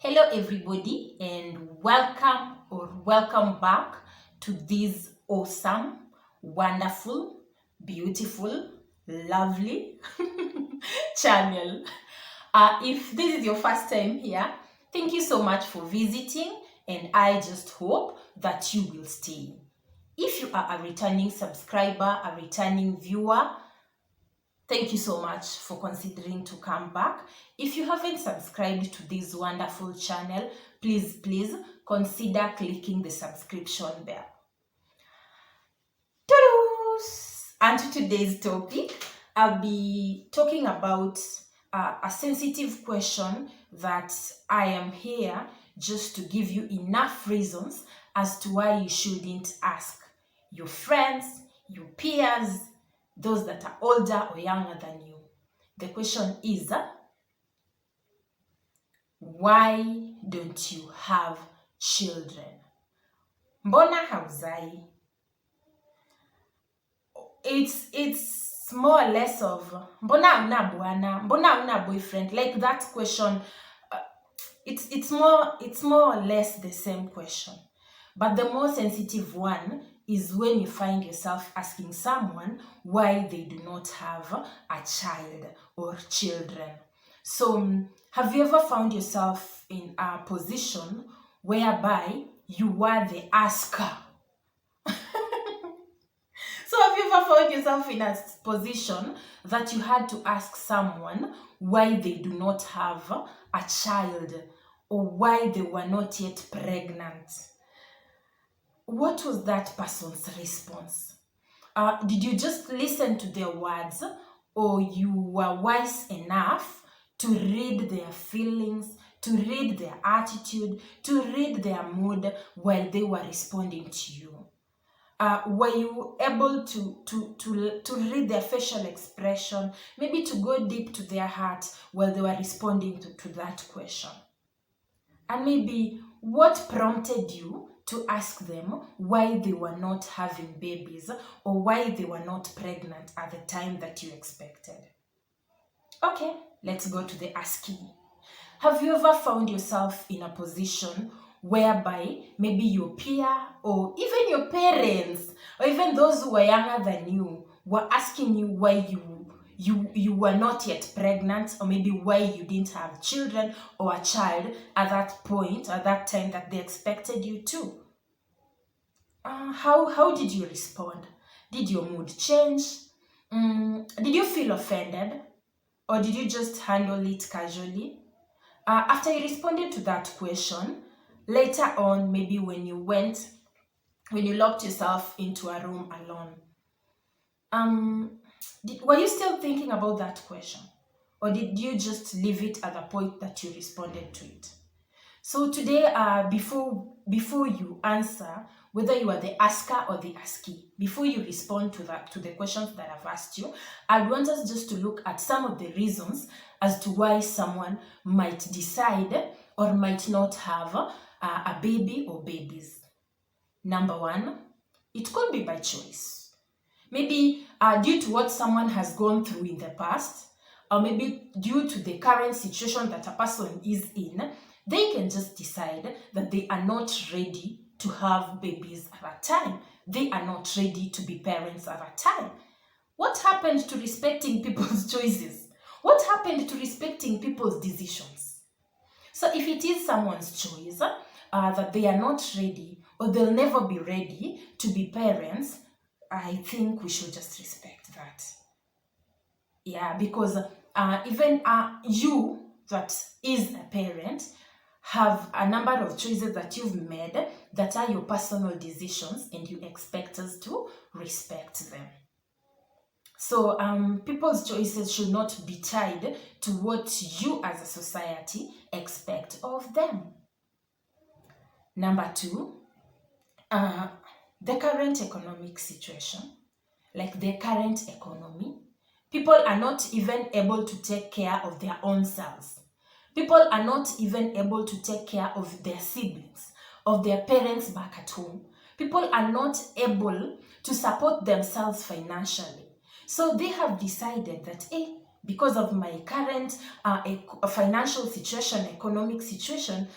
Hello everybody and welcome back to this awesome, wonderful, beautiful, lovely channel. If this is your first time here, thank you so much for visiting and I just hope that you will stay. If you are a returning subscriber, a returning viewer, thank you so much for considering to come back. If you haven't subscribed to this wonderful channel, please consider clicking the subscription bell. Toodles! And to today's topic, I'll be talking about a sensitive question that I am here just to give you enough reasons as to why you shouldn't ask your friends, your peers, those that are older or younger than you. The question is, why don't you have children? Mbona hauzai? It's more or less of mbona una bwana, mbona una boyfriend, like that question. It's more or less the same question, but the more sensitive one is when you find yourself asking someone why they do not have a child or children. So have you ever found yourself in a position whereby you were the asker? So have you ever found yourself in a position that you had to ask someone why they do not have a child or why they were not yet pregnant? What was that person's response? Did you just listen to their words, or you were wise enough to read their feelings, to read their attitude, to read their mood while they were responding to you? Were you able to read their facial expression, maybe to go deep to their heart while they were responding to that question? And maybe what prompted you to ask them why they were not having babies or why they were not pregnant at the time that you expected? Okay, let's go to the asking. Have you ever found yourself in a position whereby maybe your peer or even your parents or even those who were younger than you were asking you why you were not yet pregnant, or maybe why you didn't have children or a child at that point, at that time that they expected you to? How did you respond? Did your mood change? Did you feel offended? Or did you just handle it casually? After you responded to that question, later on, maybe when you locked yourself into a room alone, were you still thinking about that question? Or did you just leave it at the point that you responded to it? So today, before you answer, whether you are the asker or the askee, before you respond to the questions that I've asked you, I want us just to look at some of the reasons as to why someone might decide or might not have a baby or babies. Number one, it could be by choice. Maybe due to what someone has gone through in the past, or maybe due to the current situation that a person is in, they can just decide that they are not ready to have babies at a time. They are not ready to be parents at a time. What happened to respecting people's choices? What happened to respecting people's decisions? So if it is someone's choice that they are not ready or they'll never be ready to be parents, I think we should just respect that. Yeah, because even you that is a parent have a number of choices that you've made that are your personal decisions, and you expect us to respect them. So people's choices should not be tied to what you as a society expect of them. Number two, the current economic situation, like the current economy, people are not even able to take care of their own selves. People are not even able to take care of their siblings, of their parents back at home. People are not able to support themselves financially. So they have decided that, because of my current financial situation, economic situation,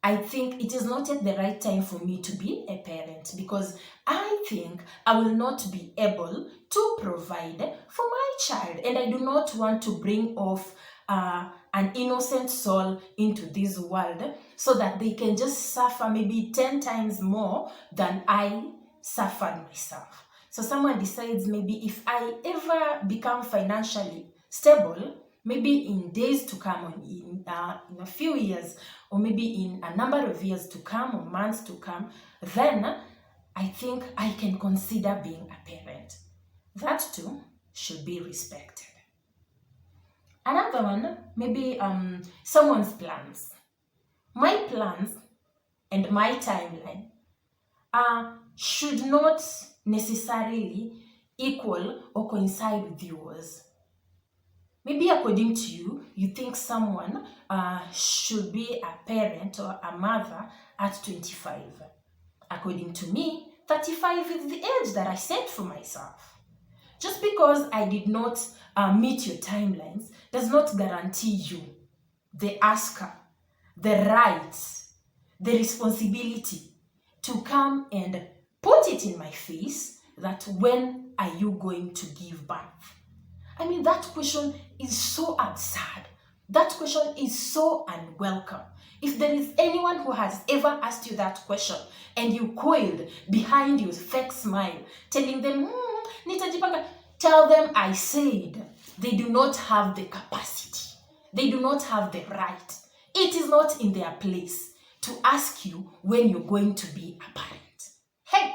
I think it is not yet the right time for me to be a parent, because I think I will not be able to provide for my child, and I do not want to bring off an innocent soul into this world so that they can just suffer maybe 10 times more than I suffered myself. So someone decides, maybe if I ever become financially stable, maybe in days to come, or in a few years, or maybe in a number of years to come, or months to come, then I think I can consider being a parent. That too should be respected. Another one, maybe someone's plans. My plans and my timeline should not necessarily equal or coincide with yours. Maybe according to you, you think someone should be a parent or a mother at 25. According to me, 35 is the age that I set for myself. Just because I did not meet your timelines does not guarantee you the asker, the rights, the responsibility to come and put it in my face that when are you going to give birth? I mean, that question is so absurd. That question is so unwelcome. If there is anyone who has ever asked you that question and you coiled behind your fake smile, telling them, nitajipanga, tell them I said they do not have the capacity. They do not have the right. It is not in their place to ask you when you're going to be a parent. Hey!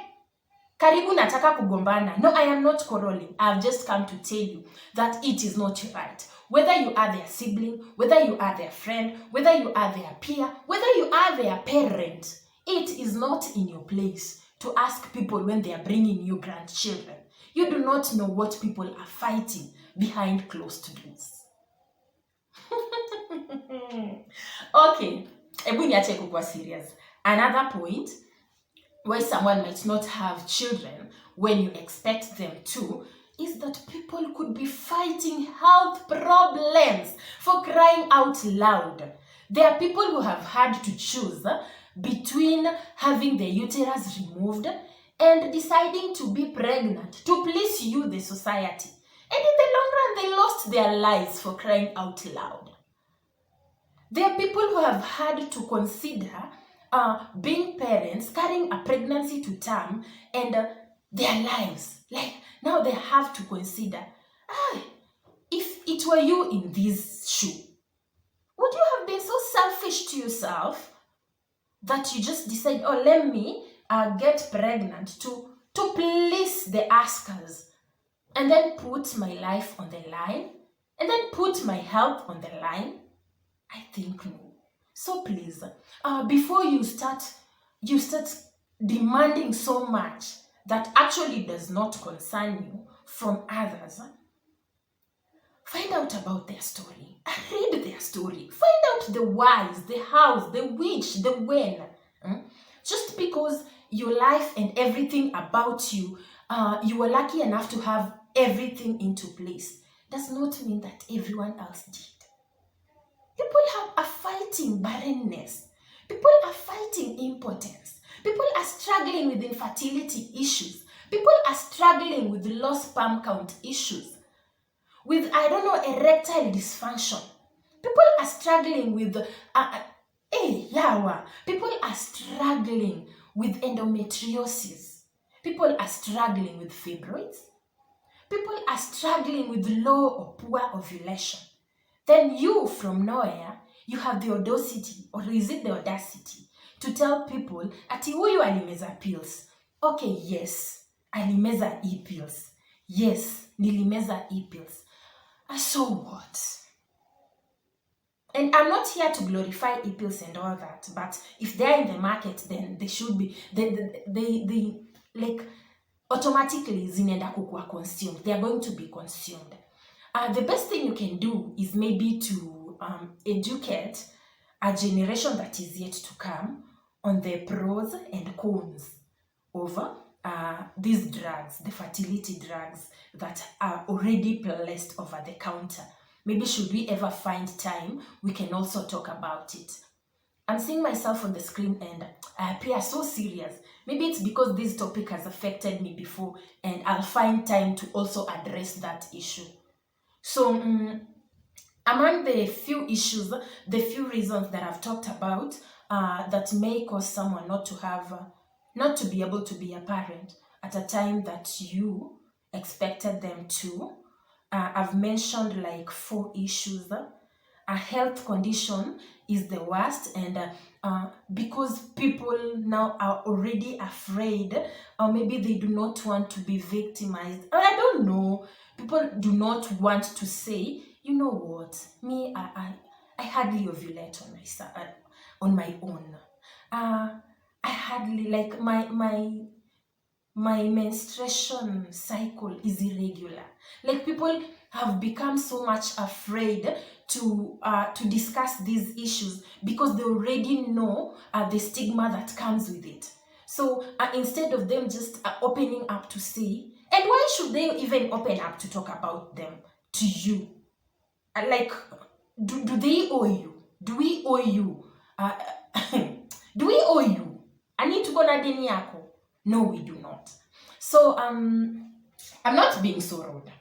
Karibu nataka kugombana. No, I am not quarreling. I have just come to tell you that it is not your right. Whether you are their sibling, whether you are their friend, whether you are their peer, whether you are their parent, it is not in your place to ask people when they are bringing you grandchildren. You do not know what people are fighting behind closed doors. Okay, ebu niache kukua serious. Another point why someone might not have children when you expect them to is that people could be fighting health problems, for crying out loud. There are people who have had to choose between having their uterus removed and deciding to be pregnant to please you, the society. And in the long run, they lost their lives, for crying out loud. There are people who have had to consider being parents, carrying a pregnancy to term, and their lives. Like, now they have to consider, if it were you in this shoe, would you have been so selfish to yourself that you just decide, oh, let me get pregnant to please the askers, and then put my life on the line, and then put my health on the line? I think no. So please, before you start demanding so much that actually does not concern you from others, find out about their story. Read their story. Find out the whys, the hows, the which, the when. Just because your life and everything about you, you were lucky enough to have everything into place, does not mean that everyone else did. People are fighting barrenness. People are fighting impotence. People are struggling with infertility issues. People are struggling with low sperm count issues. With, erectile dysfunction. People are struggling with, people are struggling with endometriosis. People are struggling with fibroids. People are struggling with low or poor ovulation. Then you, from nowhere, you have the audacity, or is it the audacity, to tell people, ati huyu alimeza pills. Okay, yes, alimeza e-pills. Yes, nilimeza e-pills. So what? And I'm not here to glorify e-pills and all that, but if they're in the market, then they should be, they like, automatically zinaenda kukua consumed. They are going to be consumed. The best thing you can do is maybe to educate a generation that is yet to come on the pros and cons of these drugs, the fertility drugs that are already placed over the counter maybe should we ever find time, we can also talk about it. I'm seeing myself on the screen and I appear so serious. Maybe it's because this topic has affected me before and I'll find time to also address that issue. So, among the few issues, the few reasons that I've talked about that may cause someone not to be able to be a parent at a time that you expected them to, I've mentioned like 4 issues. A health condition is the worst, and because people now are already afraid, or maybe they do not want to be victimized. I don't know. People do not want to say, you know what, me, I hardly ovulate on my own. I hardly, like, my menstruation cycle is irregular. Like, people have become so much afraid to discuss these issues because they already know the stigma that comes with it. So instead of them just opening up to say, and why should they even open up to talk about them to you? Like, do they owe you? Do we owe you? Do we owe you? I need to go na deni yako. No, we do not. So I'm not being so rude.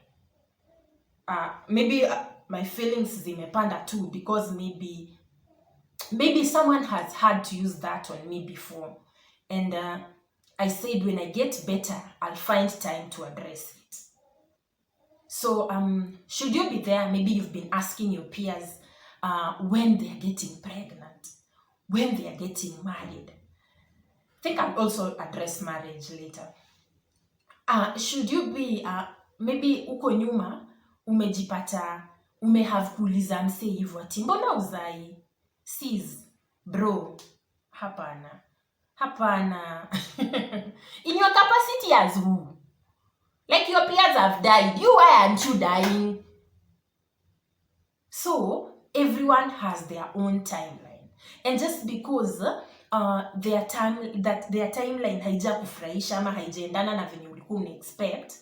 Maybe my feelings zimepanda too because maybe someone has had to use that on me before, and I said when I get better, I'll find time to address it. So should you be there? Maybe you've been asking your peers when they are getting pregnant, when they are getting married. I think I'll also address marriage later. Should you be maybe uko nyuma umejipata umehave kuuliza mse hivyo ati mbona uzai? Sis, bro, hapana. In your capacity as who? Like, your peers have died. You, why aren't you dying? So everyone has their own timeline, and just because their timeline haija kufurahisha ama haijaendana na venye ulikuwa expect,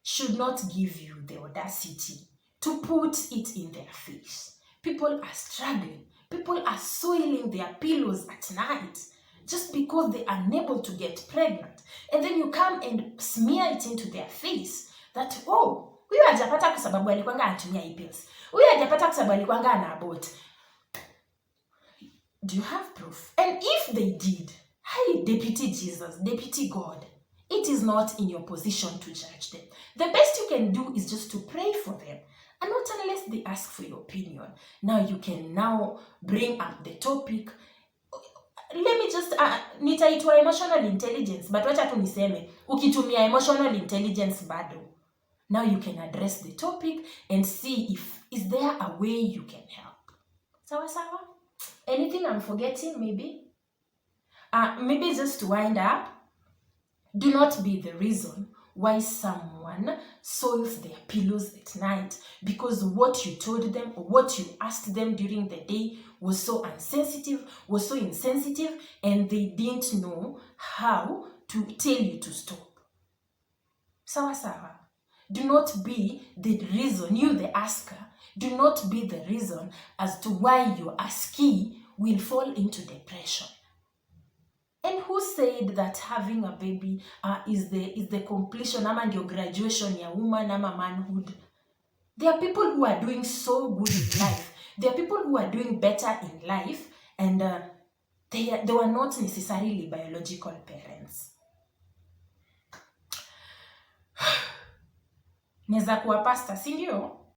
should not give you the audacity to put it in their face. People are struggling. People are soiling their pillows at night just because they are unable to get pregnant. And then you come and smear it into their face that, oh, huyu hajapata kwa sababu alikuwanga anatumia pills. Huyu hajapata kwa sababu alikuwanga ana-abort. Do you have proof? And if they did, hey, Deputy Jesus, Deputy God, it is not in your position to judge them. The best you can do is just to pray for them. And not unless they ask for your opinion. Now you can now bring up the topic. Let me just, nitaitwa emotional intelligence, but wacha tu niseme, ukitumia emotional intelligence bado. Now you can address the topic and see if, is there a way you can help? Sawa sawa? Anything I'm forgetting, maybe? Maybe just to wind up, do not be the reason why someone soils their pillows at night because what you told them or what you asked them during the day was so insensitive, and they didn't know how to tell you to stop. Sawa sawa. Do not be the reason, you the asker, do not be the reason as to why your askee will fall into depression. And who said that having a baby is the completion ama ndio graduation ya woman ama manhood? There are people who are doing so good in life. There are people who are doing better in life, and they were not necessarily biological parents. Neza kuwa pastor, si ndio?